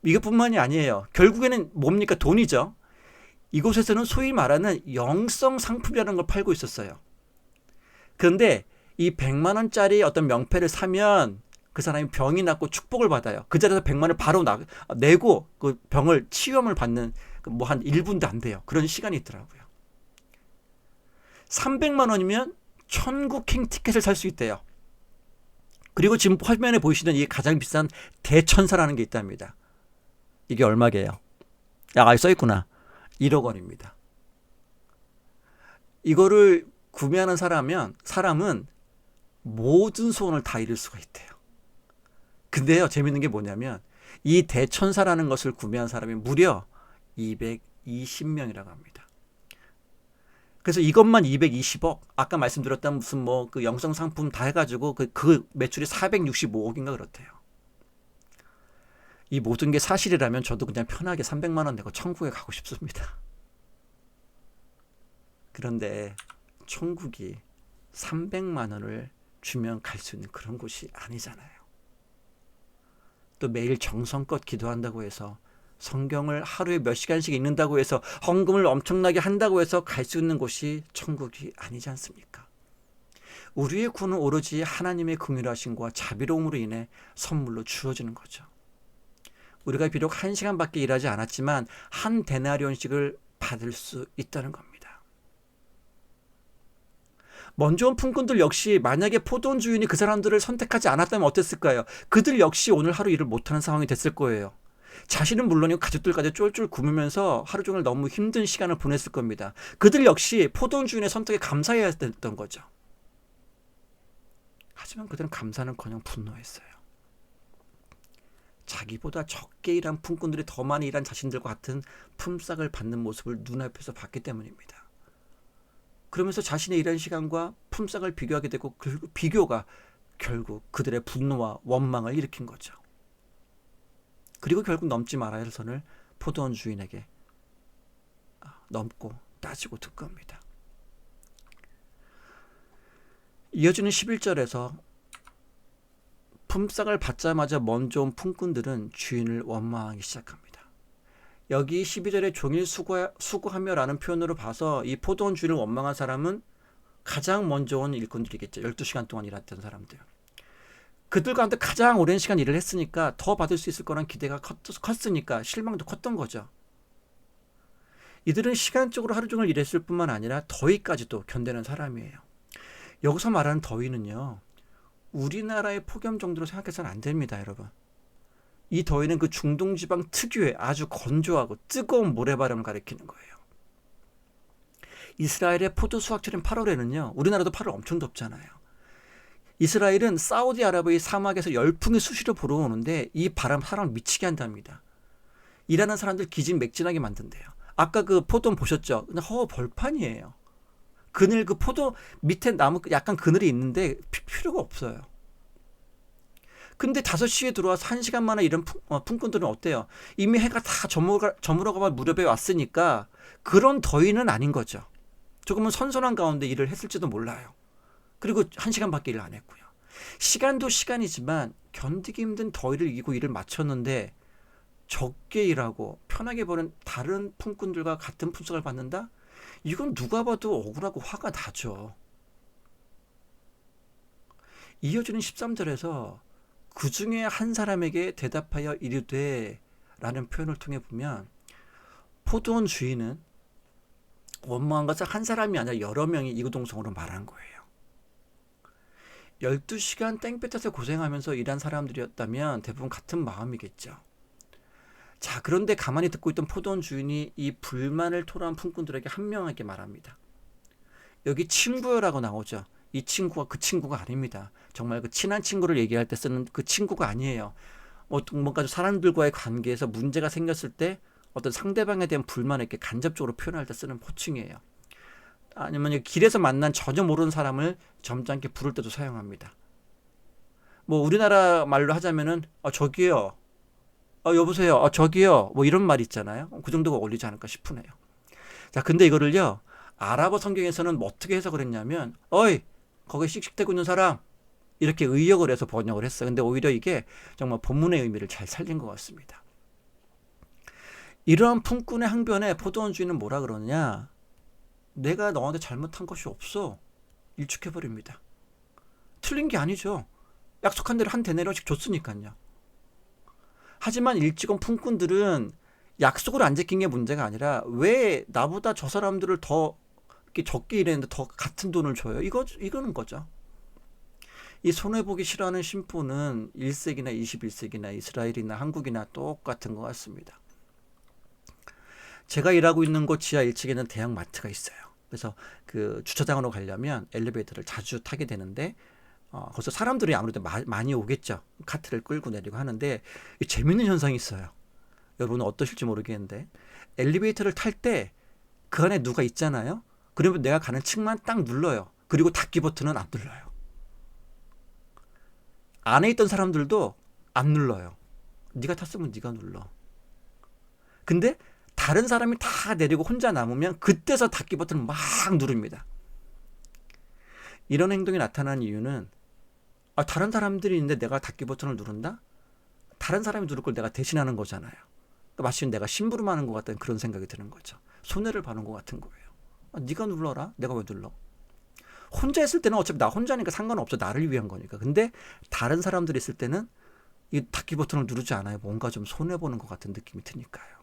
이것뿐만이 아니에요. 결국에는 뭡니까? 돈이죠. 이곳에서는 소위 말하는 영성 상품이라는 걸 팔고 있었어요. 그런데 이 100만 원짜리 어떤 명패를 사면 그 사람이 병이 낫고 축복을 받아요. 그 자리에서 100만 원을 바로 내고 그 병을 치유함을 받는 뭐 한 1분도 안 돼요. 그런 시간이 있더라고요. 300만 원이면 천국행 티켓을 살 수 있대요. 그리고 지금 화면에 보이시는 이 가장 비싼 대천사라는 게 있답니다. 이게 얼마게요? 야, 써있구나. 1억 원입니다. 이거를 구매하는 사람은 모든 소원을 다 이룰 수가 있대요. 근데요, 재밌는 게 뭐냐면 이 대천사라는 것을 구매한 사람이 무려 220명이라고 합니다. 그래서 이것만 220억, 아까 말씀드렸던 무슨 뭐 그 영성 상품 다 해가지고 그 매출이 465억인가 그렇대요. 이 모든 게 사실이라면 저도 그냥 편하게 300만 원 내고 천국에 가고 싶습니다. 그런데 천국이 300만 원을 주면 갈 수 있는 그런 곳이 아니잖아요. 또 매일 정성껏 기도한다고 해서 성경을 하루에 몇 시간씩 읽는다고 해서 헌금을 엄청나게 한다고 해서 갈 수 있는 곳이 천국이 아니지 않습니까? 우리의 구원은 오로지 하나님의 긍휼하심과 자비로움으로 인해 선물로 주어지는 거죠. 우리가 비록 1시간밖에 일하지 않았지만 한 데나리온씩을 받을 수 있다는 겁니다. 먼저 온 품꾼들 역시 만약에 포도원 주인이 그 사람들을 선택하지 않았다면 어땠을까요? 그들 역시 오늘 하루 일을 못하는 상황이 됐을 거예요. 자신은 물론이고 가족들까지 쫄쫄 굶으면서 하루 종일 너무 힘든 시간을 보냈을 겁니다. 그들 역시 포도원 주인의 선택에 감사해야 했던 거죠. 하지만 그들은 감사는커녕 분노했어요. 자기보다 적게 일한 품꾼들이 더 많이 일한 자신들과 같은 품삯을 받는 모습을 눈앞에서 봤기 때문입니다. 그러면서 자신의 일한 시간과 품삯을 비교하게 되고 그 비교가 결국 그들의 분노와 원망을 일으킨 거죠. 그리고 결국 넘지 말아야 할 선을 포도원 주인에게 넘고 따지고 든 겁니다. 이어지는 11절에서 품삯을 받자마자 먼저 온 품꾼들은 주인을 원망하기 시작합니다. 여기 12절에 종일 수고하며라는 표현으로 봐서 이 포도원 주인을 원망한 사람은 가장 먼저 온 일꾼들이겠죠. 12시간 동안 일했던 사람들. 그들 가운데 가장 오랜 시간 일을 했으니까 더 받을 수 있을 거란 기대가 컸으니까 실망도 컸던 거죠. 이들은 시간적으로 하루 종일 일했을 뿐만 아니라 더위까지도 견디는 사람이에요. 여기서 말하는 더위는요, 우리나라의 폭염 정도로 생각해서는 안 됩니다, 여러분. 이 더위는 그 중동지방 특유의 아주 건조하고 뜨거운 모래바람을 가리키는 거예요. 이스라엘의 포도 수확철인 8월에는요, 우리나라도 8월 엄청 덥잖아요. 이스라엘은 사우디아라비아의 사막에서 열풍이 수시로 불어오는데 이 바람 사람을 미치게 한답니다. 일하는 사람들 기진맥진하게 만든대요. 아까 그 포도원 보셨죠? 그냥 벌판이에요. 그늘 그 포도 밑에 나무 약간 그늘이 있는데 필요가 없어요. 근데 5시에 들어와서 1시간 만에 이런 품꾼들은 어때요? 이미 해가 다 저물어가 무렵에 왔으니까 그런 더위는 아닌 거죠. 조금은 선선한 가운데 일을 했을지도 몰라요. 그리고 1시간밖에 일 안 했고요. 시간도 시간이지만 견디기 힘든 더위를 이기고 일을 마쳤는데 적게 일하고 편하게 버는 다른 품꾼들과 같은 품삯을 받는다? 이건 누가 봐도 억울하고 화가 나죠. 이어지는 13절에서 그 중에 한 사람에게 대답하여 이르되 라는 표현을 통해 보면 포도원 주인은 원망한 것은 한 사람이 아니라 여러 명이 이구동성으로 말한 거예요. 12시간 땡볕에서 고생하면서 일한 사람들이었다면 대부분 같은 마음이겠죠. 자, 그런데 가만히 듣고 있던 포도원 주인이 이 불만을 토로한 품꾼들에게 한 명에게 말합니다. 여기 친구여라고 나오죠. 이 친구가 그 친구가 아닙니다. 정말 그 친한 친구를 얘기할 때 쓰는 그 친구가 아니에요. 뭔가 사람들과의 관계에서 문제가 생겼을 때 어떤 상대방에 대한 불만을 이렇게 간접적으로 표현할 때 쓰는 호칭이에요. 아니면 길에서 만난 전혀 모르는 사람을 점잖게 부를 때도 사용합니다. 뭐 우리나라 말로 하자면은 저기요, 여보세요, 저기요, 뭐 이런 말 있잖아요. 그 정도가 어울리지 않을까 싶으네요. 자, 근데 이거를요 아랍어 성경에서는 뭐 어떻게 해석을 했냐면, 어이 거기 씩씩대고 있는 사람, 이렇게 의역을 해서 번역을 했어요. 근데 오히려 이게 정말 본문의 의미를 잘 살린 것 같습니다. 이러한 품꾼의 항변에 포도원 주인은 뭐라 그러느냐? 내가 너한테 잘못한 것이 없어. 일축해버립니다. 틀린 게 아니죠. 약속한 대로 한 데나리온씩 줬으니까요. 하지만 일찍 온 품꾼들은 약속을 안 지킨 게 문제가 아니라 왜 나보다 저 사람들을 더 이렇게 적게 일했는데 더 같은 돈을 줘요? 이거는 거죠. 이 손해보기 싫어하는 심보는 1세기나 21세기나 이스라엘이나 한국이나 똑같은 것 같습니다. 제가 일하고 있는 곳 지하 1층에는 대형 마트가 있어요. 그래서 그 주차장으로 가려면 엘리베이터를 자주 타게 되는데 거기서 사람들이 아무래도 많이 오겠죠. 카트를 끌고 내리고 하는데 재밌는 현상이 있어요. 여러분은 어떠실지 모르겠는데 엘리베이터를 탈 때 그 안에 누가 있잖아요. 그러면 내가 가는 층만 딱 눌러요. 그리고 닫기 버튼은 안 눌러요. 안에 있던 사람들도 안 눌러요. 네가 탔으면 네가 눌러. 근데 다른 사람이 다 내리고 혼자 남으면 그때서 닫기 버튼을 막 누릅니다. 이런 행동이 나타난 이유는 다른 사람들이 있는데 내가 닫기 버튼을 누른다? 다른 사람이 누를 걸 내가 대신하는 거잖아요. 그러니까 마치 내가 심부름하는 것 같다는 그런 생각이 드는 거죠. 손해를 봐는 것 같은 거예요. 네가 눌러라. 내가 왜 눌러? 혼자 있을 때는 어차피 나 혼자니까 상관없어. 나를 위한 거니까. 근데 다른 사람들이 있을 때는 이 닫기 버튼을 누르지 않아요. 뭔가 좀 손해보는 것 같은 느낌이 드니까요.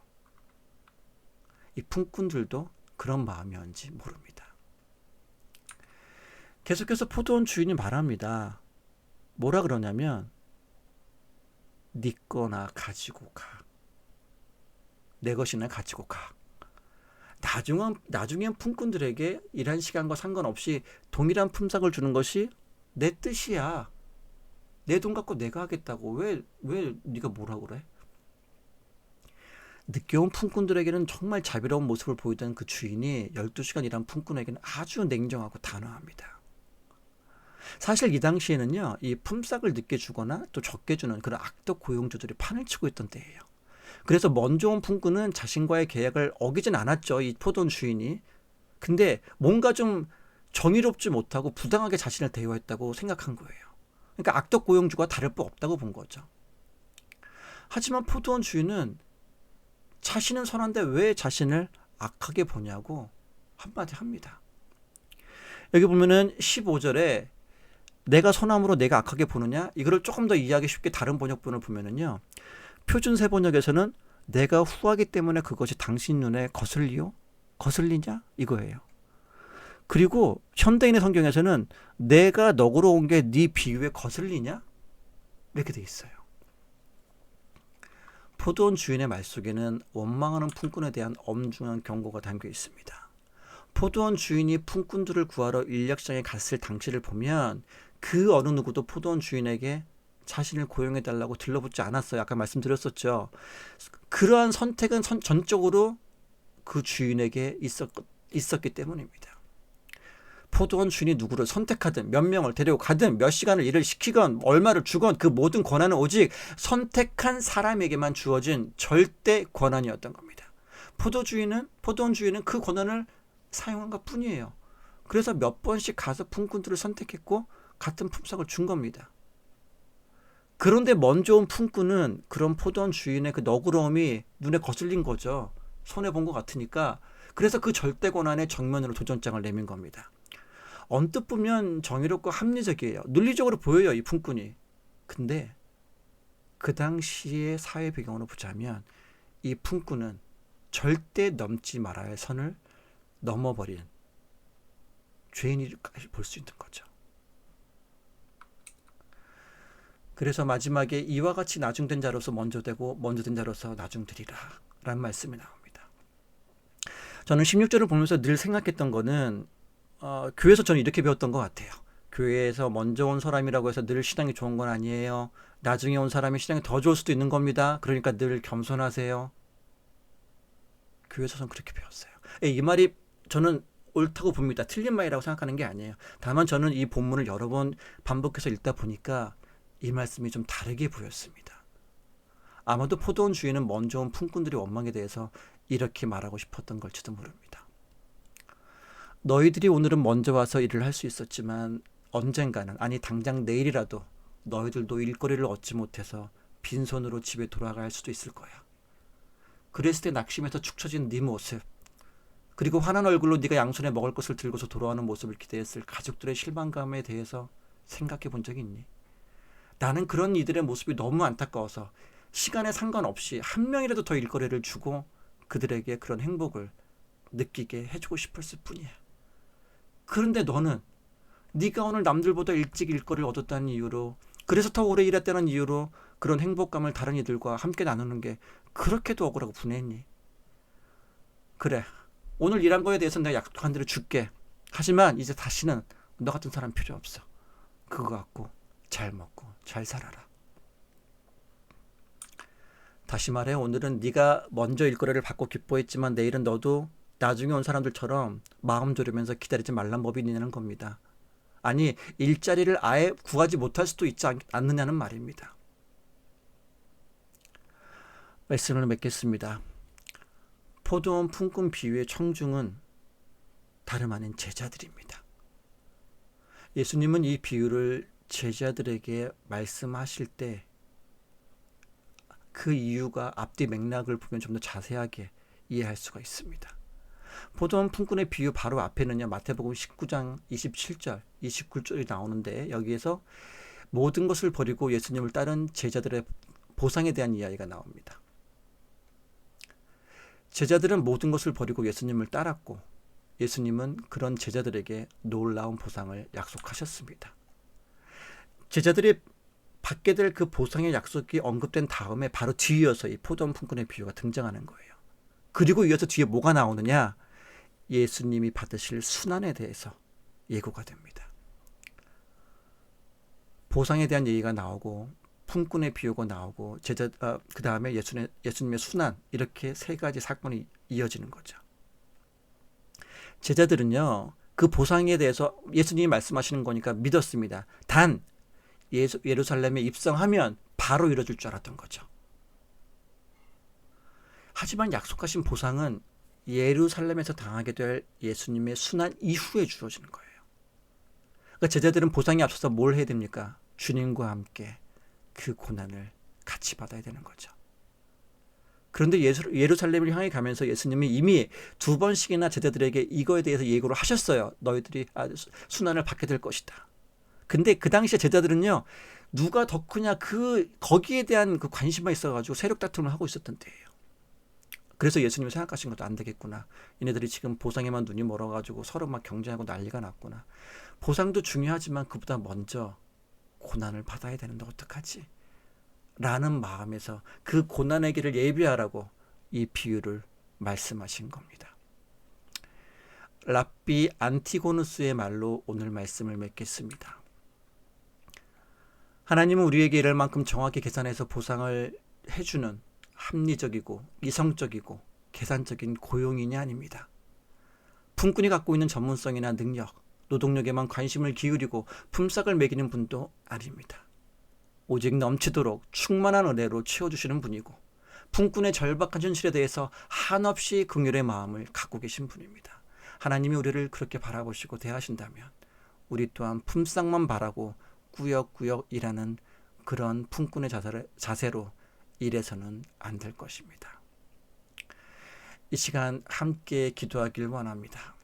이 품꾼들도 그런 마음이었는지 모릅니다. 계속해서 포도원 주인이 말합니다. 뭐라 그러냐면 네 거나 가지고 가. 내 것이나 가지고 가. 나중엔 품꾼들에게 일한 시간과 상관없이 동일한 품삯을 주는 것이 내 뜻이야. 내 돈 갖고 내가 하겠다고. 왜 네가 뭐라 그래? 늦게 온 품꾼들에게는 정말 자비로운 모습을 보이던 그 주인이 12시간 일한 품꾼에게는 아주 냉정하고 단호합니다. 사실 이 당시에는요, 이 품삯을 늦게 주거나 또 적게 주는 그런 악덕 고용주들이 판을 치고 있던 때예요. 그래서 먼저 온 품꾼은 자신과의 계약을 어기진 않았죠, 이 포도원 주인이. 근데 뭔가 좀 정의롭지 못하고 부당하게 자신을 대우했다고 생각한 거예요. 그러니까 악덕 고용주가 다를 바 없다고 본 거죠. 하지만 포도원 주인은 자신은 선한데 왜 자신을 악하게 보냐고 한마디 합니다. 여기 보면은 15절에 내가 선함으로 내가 악하게 보느냐? 이거를 조금 더 이해하기 쉽게 다른 번역본을 보면은요. 표준 세 번역에서는 내가 후하기 때문에 그것이 당신 눈에 거슬리요? 거슬리냐? 이거예요. 그리고 현대인의 성경에서는 내가 너그러 운 게 네 비유에 거슬리냐? 이렇게 돼 있어요. 포도원 주인의 말 속에는 원망하는 품꾼에 대한 엄중한 경고가 담겨 있습니다. 포도원 주인이 품꾼들을 구하러 인력장에 갔을 당시를 보면 그 어느 누구도 포도원 주인에게 자신을 고용해달라고 들러붙지 않았어요. 아까 말씀드렸었죠. 그러한 선택은 전적으로 그 주인에게 있었기 때문입니다. 포도원 주인이 누구를 선택하든 몇 명을 데리고 가든 몇 시간을 일을 시키건 얼마를 주건 그 모든 권한은 오직 선택한 사람에게만 주어진 절대 권한이었던 겁니다. 포도원 주인은 그 권한을 사용한 것 뿐이에요. 그래서 몇 번씩 가서 품꾼들을 선택했고 같은 품삯을 준 겁니다. 그런데 먼저 온 품꾼은 그런 포도원 주인의 그 너그러움이 눈에 거슬린 거죠. 손해본 것 같으니까. 그래서 그 절대 권한의 정면으로 도전장을 내민 겁니다. 언뜻 보면 정의롭고 합리적이에요. 논리적으로 보여요, 이 품꾼이. 근데 그 당시의 사회 배경으로 보자면 이 품꾼은 절대 넘지 말아야 할 선을 넘어버린 죄인이까지 볼 수 있는 거죠. 그래서 마지막에 이와 같이 나중된 자로서 먼저 되고 먼저 된 자로서 나중되리라 라는 말씀이 나옵니다. 저는 16절을 보면서 늘 생각했던 거는 교회에서 저는 이렇게 배웠던 것 같아요. 교회에서 먼저 온 사람이라고 해서 늘 신앙이 좋은 건 아니에요. 나중에 온 사람이 신앙이 더 좋을 수도 있는 겁니다. 그러니까 늘 겸손하세요. 교회에서 저는 그렇게 배웠어요. 이 말이 저는 옳다고 봅니다. 틀린 말이라고 생각하는 게 아니에요. 다만 저는 이 본문을 여러 번 반복해서 읽다 보니까 이 말씀이 좀 다르게 보였습니다. 아마도 포도원 주인은 먼저 온 품꾼들의 원망에 대해서 이렇게 말하고 싶었던 걸지도 모릅니다. 너희들이 오늘은 먼저 와서 일을 할 수 있었지만 언젠가는, 아니 당장 내일이라도 너희들도 일거리를 얻지 못해서 빈손으로 집에 돌아가야 할 수도 있을 거야. 그랬을 때 낙심해서 축 처진 네 모습, 그리고 환한 얼굴로 네가 양손에 먹을 것을 들고서 돌아오는 모습을 기대했을 가족들의 실망감에 대해서 생각해 본 적이 있니? 나는 그런 이들의 모습이 너무 안타까워서 시간에 상관없이 한 명이라도 더 일거리를 주고 그들에게 그런 행복을 느끼게 해주고 싶었을 뿐이야. 그런데 너는 네가 오늘 남들보다 일찍 일거리를 얻었다는 이유로, 그래서 더 오래 일했다는 이유로 그런 행복감을 다른 이들과 함께 나누는 게 그렇게도 억울하고 분했니? 그래, 오늘 일한 거에 대해서 내가 약속한 대로 줄게. 하지만 이제 다시는 너 같은 사람 필요 없어. 그거 갖고 잘 먹고 잘 살아라. 다시 말해, 오늘은 네가 먼저 일거리를 받고 기뻐했지만 내일은 너도 나중에 온 사람들처럼 마음 졸이면서 기다리지 말란 법이 있는 겁니다. 아니, 일자리를 아예 구하지 못할 수도 있지 않느냐는 말입니다. 말씀을 맺겠습니다. 포도원 품꾼 비유의 청중은 다름 아닌 제자들입니다. 예수님은 이 비유를 제자들에게 말씀하실 때 그 이유가 앞뒤 맥락을 보면 좀 더 자세하게 이해할 수가 있습니다. 포도원 품꾼의 비유 바로 앞에는요, 마태복음 19장 27절, 29절이 나오는데 여기에서 모든 것을 버리고 예수님을 따른 제자들의 보상에 대한 이야기가 나옵니다. 제자들은 모든 것을 버리고 예수님을 따랐고 예수님은 그런 제자들에게 놀라운 보상을 약속하셨습니다. 제자들이 받게 될 그 보상의 약속이 언급된 다음에 바로 뒤이어서 이 포도원 품꾼의 비유가 등장하는 거예요. 그리고 이어서 뒤에 뭐가 나오느냐? 예수님이 받으실 순환에 대해서 예고가 됩니다. 보상에 대한 얘기가 나오고 품꾼의 비유가 나오고 그 다음에 예수님의 순환, 이렇게 세 가지 사건이 이어지는 거죠. 제자들은요, 그 보상에 대해서 예수님이 말씀하시는 거니까 믿었습니다. 단 예루살렘에 입성하면 바로 이루어질 줄 알았던 거죠. 하지만 약속하신 보상은 예루살렘에서 당하게 될 예수님의 순환 이후에 주어지는 거예요. 그러니까 제자들은 보상에 앞서서 뭘 해야 됩니까? 주님과 함께 그 고난을 같이 받아야 되는 거죠. 그런데 예루살렘을 향해 가면서 예수님이 이미 2번씩이나 제자들에게 이거에 대해서 예고를 하셨어요. 너희들이 순환을 받게 될 것이다. 근데 그 당시에 제자들은요, 누가 더 크냐 거기에 대한 그 관심만 있어가지고 세력 다툼을 하고 있었던 때예요. 그래서 예수님이 생각하신 것도 안 되겠구나. 얘네들이 지금 보상에만 눈이 멀어가지고 서로 막 경쟁하고 난리가 났구나. 보상도 중요하지만 그보다 먼저 고난을 받아야 되는데 어떡하지? 라는 마음에서 그 고난의 길을 예비하라고 이 비유를 말씀하신 겁니다. 랍비 안티고누스의 말로 오늘 말씀을 맺겠습니다. 하나님은 우리에게 이럴 만큼 정확히 계산해서 보상을 해주는 합리적이고 이성적이고 계산적인 고용인이 아닙니다. 품꾼이 갖고 있는 전문성이나 능력, 노동력에만 관심을 기울이고 품삯을 매기는 분도 아닙니다. 오직 넘치도록 충만한 은혜로 채워주시는 분이고 품꾼의 절박한 현실에 대해서 한없이 긍휼의 마음을 갖고 계신 분입니다. 하나님이 우리를 그렇게 바라보시고 대하신다면 우리 또한 품삯만 바라고 꾸역꾸역 일하는 그런 품꾼의 자세로 일해서는 안 될 것입니다. 이 시간 함께 기도하길 원합니다.